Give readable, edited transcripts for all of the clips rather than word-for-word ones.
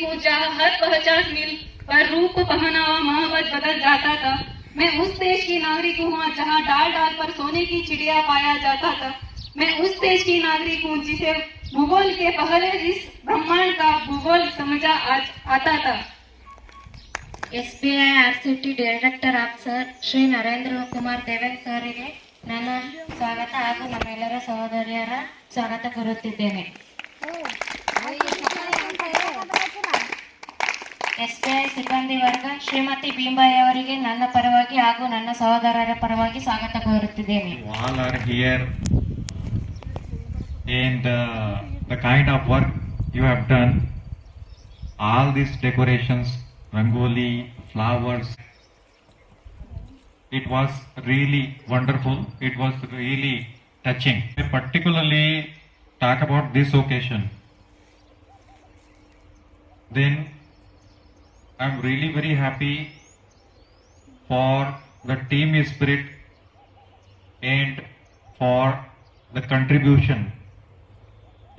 को जहाँ हर 50 मील पर रूप पहनावा महावत बदल जाता था, मैं उस देश की नागरिक हूँ जहाँ डाल डाल पर सोने की चिड़िया पाया जाता था। मैं उस देश की नागरिक हूँ जिसे भूगोल के पहले इस ब्रह्मांड का भूगोल समझा आता था। SBI RCT director officer Shri Narendra Kumar Deven ಸರ್ಗೆ ನನ್ನ ಸ್ವಾಗತ ಹಾಗೂ ನಮ್ಮೆಲ್ಲರ ಸಹೋದರಿಯರ ಸ್ವಾಗತ ಕೋರುತ್ತಿದ್ದೇನೆ. SBI ಸಿಬ್ಬಂದಿ ವರ್ಗ ಶ್ರೀಮತಿ ಭೀಂಬಾಯಿ ಅವರಿಗೆ ನನ್ನ ಪರವಾಗಿ ಹಾಗೂ ನನ್ನ ಸಹೋದರರ ಪರವಾಗಿ ಸ್ವಾಗತ ಕೋರುತ್ತಿದ್ದೇನೆ. All are here and the kind of work you have done, all these decorations, rangoli, flowers, it was really wonderful. It was really touching. I particularly talk about this occasion. Then I'm really very happy for the team spirit and for the contribution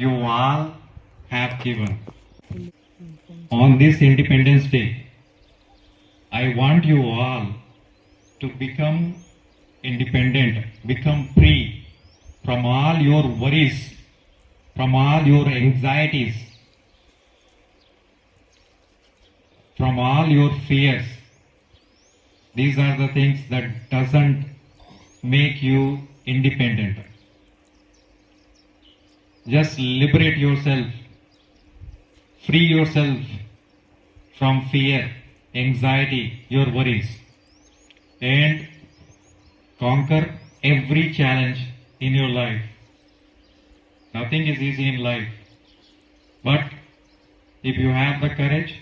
you all have given. On this Independence Day, I want you all to become independent, become free from all your worries, from all your anxieties, from all your fears. These are the things that doesn't make you independent. Just liberate yourself, free yourself from fear, anxiety, your worries, and conquer every challenge in your life. Nothing is easy in life, but if you have the courage,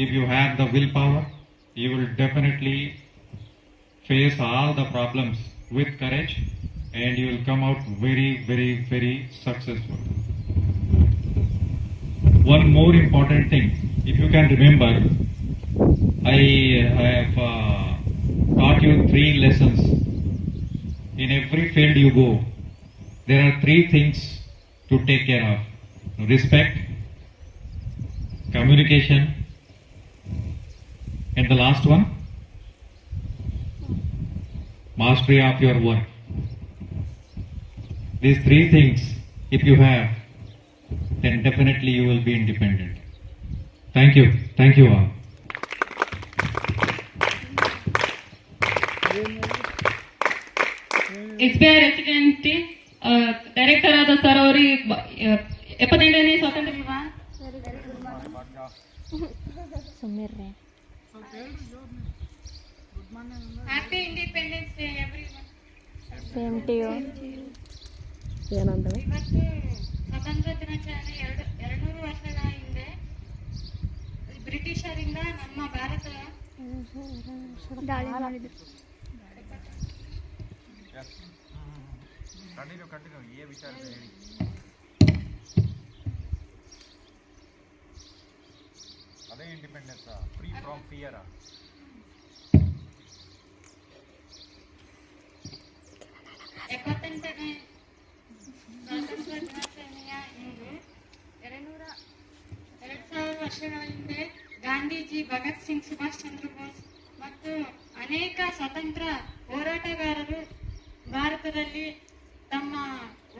if you have the willpower, you will definitely face all the problems with courage and you will come out very, very, very successful. One more important thing, if you can remember, I have taught you 3 lessons. In every field you go, there are 3 things to take care of: respect, communication, and the last one, mastery of your work. These 3 things, if you have, then definitely you will be independent. Thank you. Thank you all. SBI resident director ಆದ sir ಅವರಿಗೆ 78ನೇ ಸ್ವಾತಂತ್ರ್ಯ ದಿನ. Happy independence day everyone. Same to you. ಇವತ್ತು ಸ್ವಾತಂತ್ರ್ಯ ದಿನಾಚರಣೆ 200 ವರ್ಷಗಳ ಹಿಂದೆ ಬ್ರಿಟಿಷರಿಂದ ನಮ್ಮ ಭಾರತ ದಾಳಿ ಮಾಡಿದ್ರು. ಅದೇ ಇಂಡಿಪೆಂಡೆನ್ಸ್, ಫ್ರೀ ಫ್ರಮ್ ಫಿಯರ್. ಎಪ್ಪತ್ತೆಂಟನೇ ಸ್ವಾತಂತ್ರ್ಯ ದಿನಾಚರಣೆಯ ಇಂದು 2000 ವರ್ಷಗಳ ಹಿಂದೆ ಗಾಂಧೀಜಿ, ಭಗತ್ ಸಿಂಗ್, ಸುಭಾಷ್ ಚಂದ್ರ ಬೋಸ್ ಮತ್ತು ಅನೇಕ ಸ್ವಾತಂತ್ರ್ಯ ಹೋರಾಟಗಾರರು ಭಾರತದಲ್ಲಿ ತಮ್ಮ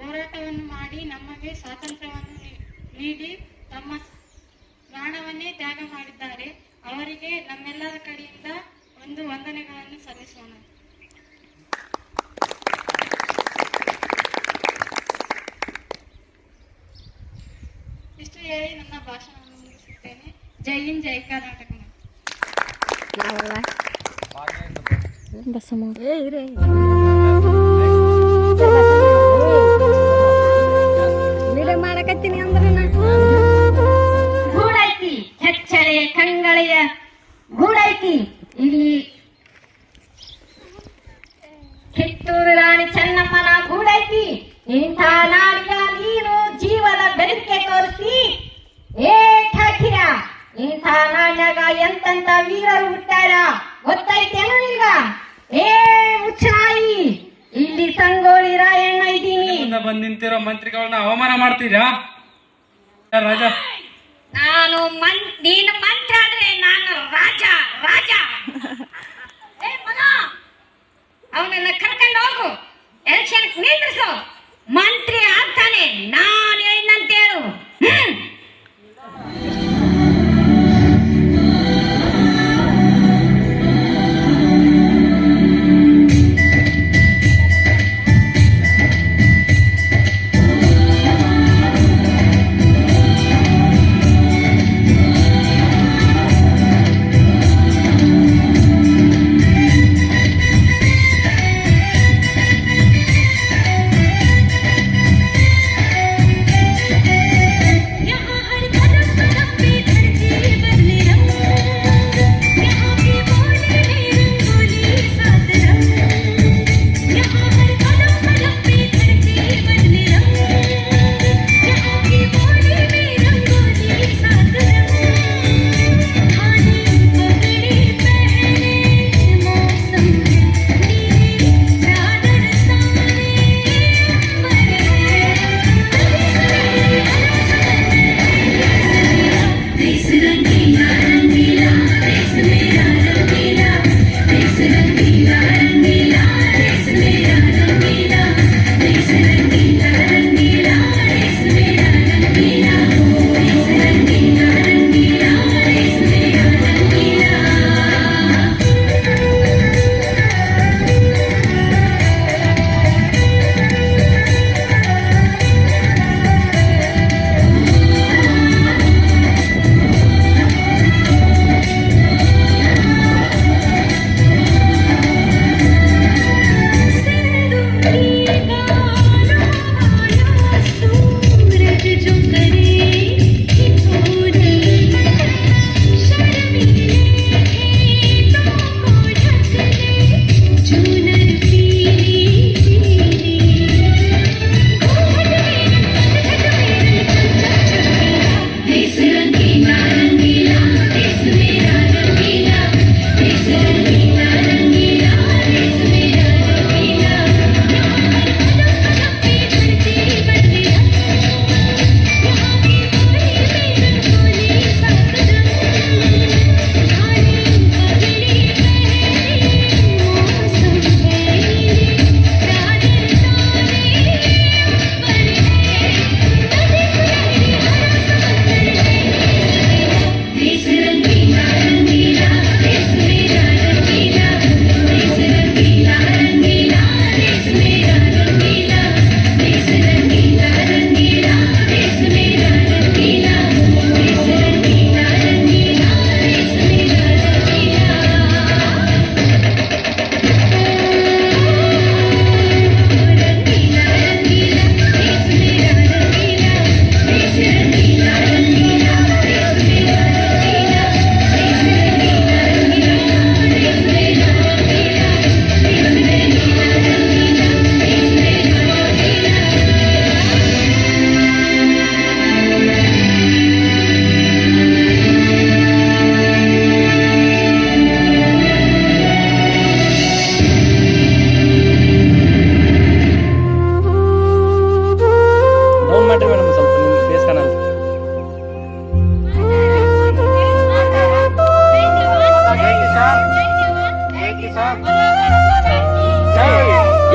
ಹೋರಾಟವನ್ನು ಮಾಡಿ ನಮಗೆ ಸ್ವಾತಂತ್ರ್ಯವನ್ನು ನೀಡಿ ತಮ್ಮ ಪ್ರಾಣವನ್ನೇ ತ್ಯಾಗ ಮಾಡಿದ್ದಾರೆ. ಅವರಿಗೆ ನಮ್ಮೆಲ್ಲರ ಕಡೆಯಿಂದ ಒಂದು ವಂದನೆಗಳನ್ನು ಸಲ್ಲಿಸೋಣ. ಇಷ್ಟು ಹೇಳಿ ನನ್ನ ಭಾಷಣವನ್ನು ಮುಗಿಸುತ್ತೇನೆ. ಜೈ ಹಿಂದ್, ಜೈ ಕರ್ನಾಟಕ. ಮಾಡಕತ್ತೀನಿ ಅಂದ್ರೆ ಗೂಡೈತಿ ಹೆಚ್ಚಳೆಯ ಕಂಗಳೆಯ ಗೂಡೈತಿ ಇಲ್ಲಿ ಕಿತ್ತೂರು ರಾಣಿ ಚೆನ್ನಮ್ಮನ ಗೂಡೈತಿ. ಇಂಥ ನಾಡಿಗ ನೀನು ಜೀವದ ಬೆದರಿಕೆ ತೋರಿಸಿ ಏ ಠಾಕಿರ, ಇಂಥ ನಾಡ್ಯಾಗ ಎಂತೆಂತ ವೀರರು ಹುಟ್ಟಾರ ಗೊತ್ತೈತೇನು ಈಗ? ಏ ಮುಚ್ಚಾಯಿ, ಇಲ್ಲಿ ಸಂಗೋಳಿ ರಾಯಣ್ಣ ಇದ್ದೀನಿ. ಬಂದ್ ನಿಂತಿರೋ ಮಂತ್ರಿಗಳನ್ನ ಅವಮಾನ ಮಾಡ್ತೀರಾ ರಾಜ? ನೀನು ಮಂತ್ರಿ ಆದ್ರೆ ನಾನು ರಾಜ ರಾಜ. ಏ ಮಗ, ಅವನನ್ನ ಕರ್ಕೊಂಡು ಹೋಗು, ಎಲೆಕ್ಷನ್ ನಿಂದ್ರಿಸು, ಮಂತ್ರಿ ಆಗ್ತಾನೆ. ನಾನು ಹೇಳಿದಂತ ಹೇಳು.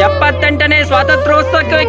ಎಪ್ಪತ್ತೆಂಟನೇ ಸ್ವಾತಂತ್ರ್ಯೋತ್ಸವಕ್ಕೆ